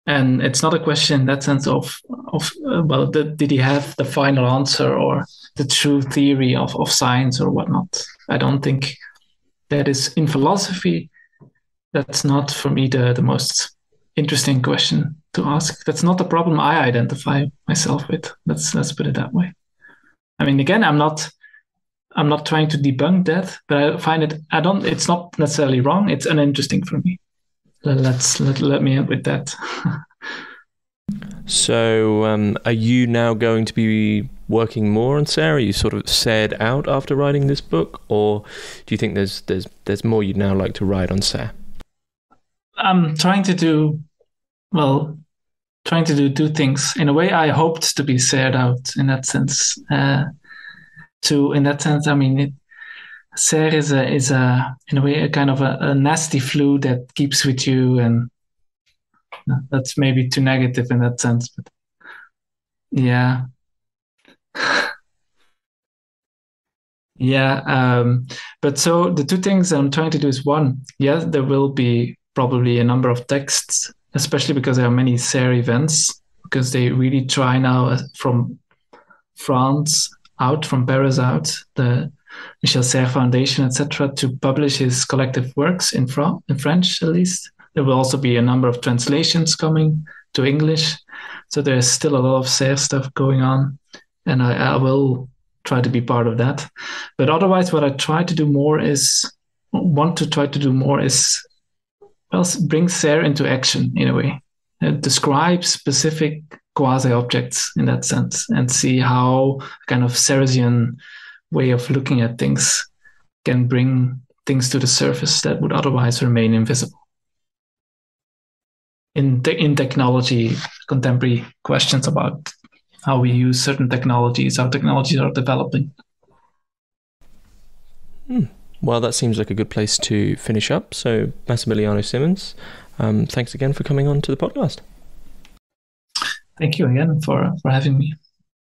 And it's not a question in that sense did he have the final answer or the true theory of science or whatnot? I don't think that is in philosophy. That's not, for me, the most interesting question to ask. That's not the problem I identify myself with. Let's put it that way. I mean, again, I'm not trying to debunk that, but I find it's not necessarily wrong. It's uninteresting for me. Let me end with that. So, are you now going to be working more on Serre? Are you sort of Serred out after writing this book, or do you think there's more you'd now like to write on Serre? I'm trying to do two things. In a way, I hoped to be Serred out in that sense. Serre is in a way a kind of a nasty flu that keeps with you, and that's maybe too negative in that sense, but yeah. But so the two things I'm trying to do is, one, there will be probably a number of texts, especially because there are many Serre events, because they really try now from France out, from Paris out, the Michel Serre Foundation, etc., to publish his collective works in French, at least. There will also be a number of translations coming to English. So there's still a lot of Serre stuff going on, and I will try to be part of that. But otherwise, what I want to try to do more is bring Serre into action in a way. Describe specific quasi objects in that sense, and see how kind of Seresian way of looking at things can bring things to the surface that would otherwise remain invisible. In technology, contemporary questions about how we use certain technologies, how technologies are developing. Well, that seems like a good place to finish up. So, Massimiliano Simons, thanks again for coming on to the podcast. Thank you again for having me.